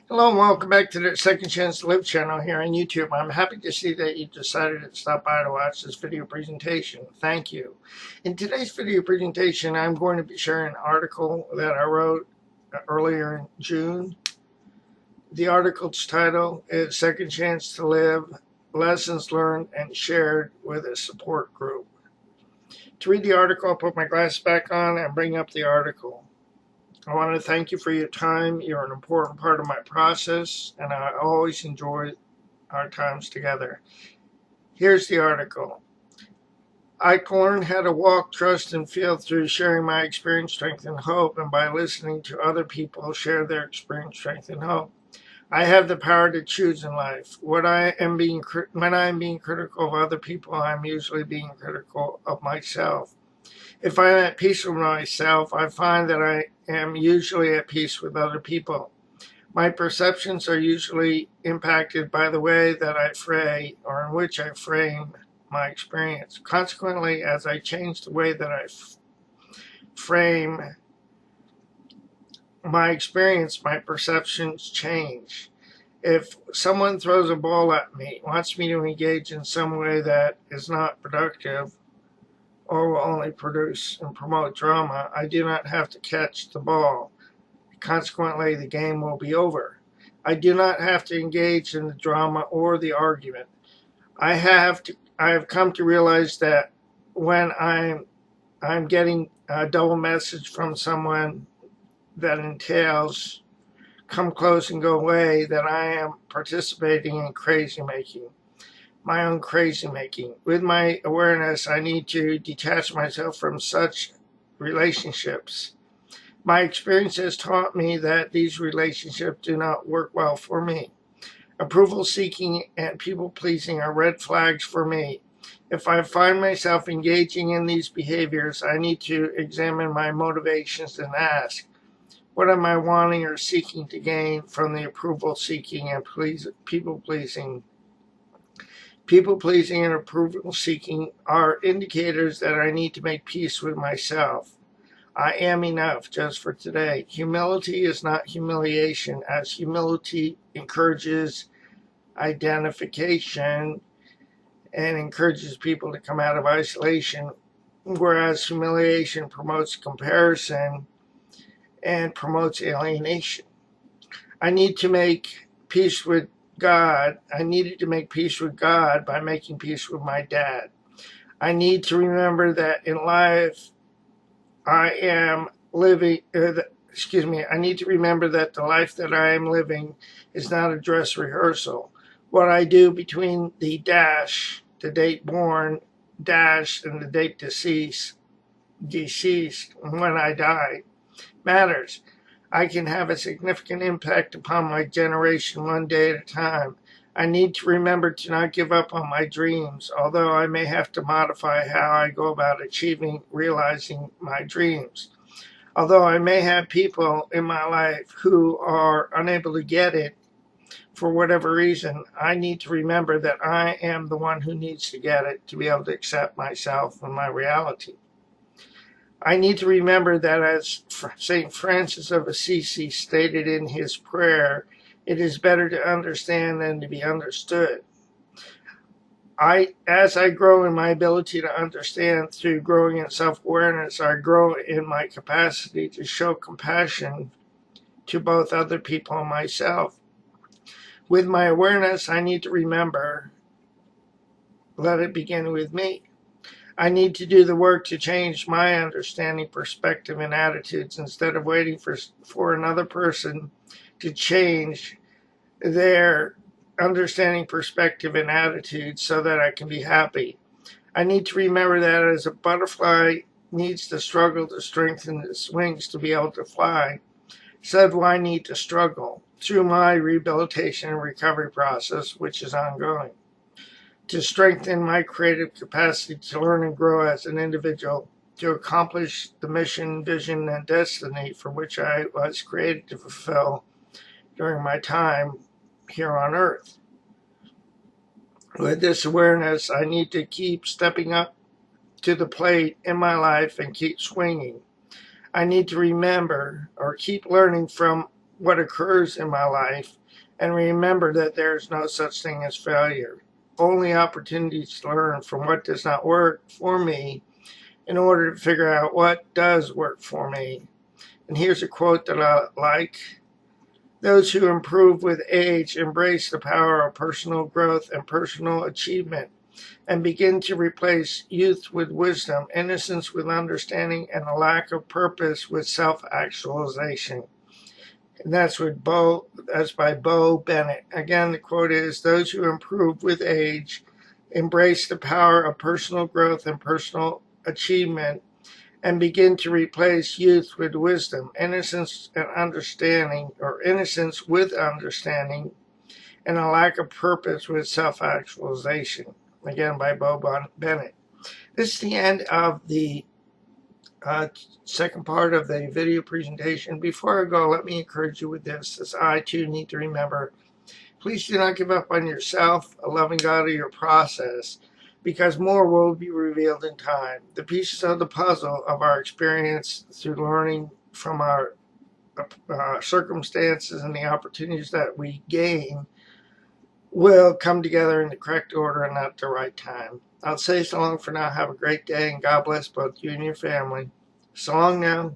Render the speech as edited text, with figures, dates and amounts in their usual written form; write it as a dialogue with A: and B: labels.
A: Hello and welcome back to the Second Chance to Live channel here on YouTube. I'm happy to see that you decided to stop by to watch this video presentation. Thank you. In today's video presentation, I'm going to be sharing an article that I wrote earlier in June. The article's title is Second Chance to Live, Lessons Learned and Shared with a Support Group. To read the article, I'll put my glasses back on and bring up the article. I want to thank you for your time. You're an important part of my process, and I always enjoy our times together. Here's the article. I can learn how to walk, trust, and feel through sharing my experience, strength, and hope, and by listening to other people share their experience, strength, and hope. I have the power to choose in life. When I am being critical of other people, I'm usually being critical of myself. If I am at peace with myself, I find that I am usually at peace with other people. My perceptions are usually impacted by the way that I frame or in which I frame my experience. Consequently, as I change the way that I frame my experience, my perceptions change. If someone throws a ball at me, wants me to engage in some way that is not productive, or will only produce and promote drama, I do not have to catch the ball. Consequently, the game will be over. I do not have to engage in the drama or the argument. I have come to realize that when I'm getting a double message from someone that entails come close and go away, that I am participating in crazy making. My own crazy making. With my awareness, I need to detach myself from such relationships. My experience has taught me that these relationships do not work well for me. Approval seeking and people pleasing are red flags for me. If I find myself engaging in these behaviors, I need to examine my motivations and ask, what am I wanting or seeking to gain from the approval seeking and people pleasing? People-pleasing and approval-seeking are indicators that I need to make peace with myself. I am enough just for today. Humility is not humiliation, as humility encourages identification and encourages people to come out of isolation, whereas humiliation promotes comparison and promotes alienation. I need to make peace with God. I needed to make peace with God by making peace with my dad. I need to remember that in life I am living, I need to remember that the life that I am living is not a dress rehearsal. What I do between the dash, the date born, dash, and the date deceased, when I die, matters. I can have a significant impact upon my generation one day at a time. I need to remember to not give up on my dreams, although I may have to modify how I go about realizing my dreams. Although I may have people in my life who are unable to get it for whatever reason, I need to remember that I am the one who needs to get it to be able to accept myself and my reality. I need to remember that, as St. Francis of Assisi stated in his prayer, it is better to understand than to be understood. As I grow in my ability to understand through growing in self-awareness, I grow in my capacity to show compassion to both other people and myself. With my awareness, I need to remember, let it begin with me. I need to do the work to change my understanding, perspective, and attitudes instead of waiting for another person to change their understanding, perspective, and attitude so that I can be happy. I need to remember that as a butterfly needs to struggle to strengthen its wings to be able to fly, so do I need to struggle through my rehabilitation and recovery process, which is ongoing, to strengthen my creative capacity to learn and grow as an individual, to accomplish the mission, vision, and destiny for which I was created to fulfill during my time here on earth. With this awareness, I need to keep stepping up to the plate in my life and keep swinging. I need to remember or keep learning from what occurs in my life and remember that there is no such thing as failure. Only opportunities to learn from what does not work for me in order to figure out what does work for me. And here's a quote that I like. Those who improve with age embrace the power of personal growth and personal achievement and begin to replace youth with wisdom, innocence with understanding, and a lack of purpose with self-actualization. And that's by Bo Bennett. Again, the quote is, those who improve with age embrace the power of personal growth and personal achievement and begin to replace youth with wisdom, innocence and understanding, or innocence with understanding, and a lack of purpose with self-actualization. Again, by Bo Bennett. This is the end of the second part of the video presentation. Before I go, let me encourage you with this, as I too need to remember. Please do not give up on yourself, a loving God, or your process, because more will be revealed in time. The pieces of the puzzle of our experience through learning from our circumstances and the opportunities that we gain will come together in the correct order and at the right time. I'll say so long for now. Have a great day, and God bless both you and your family. So long now.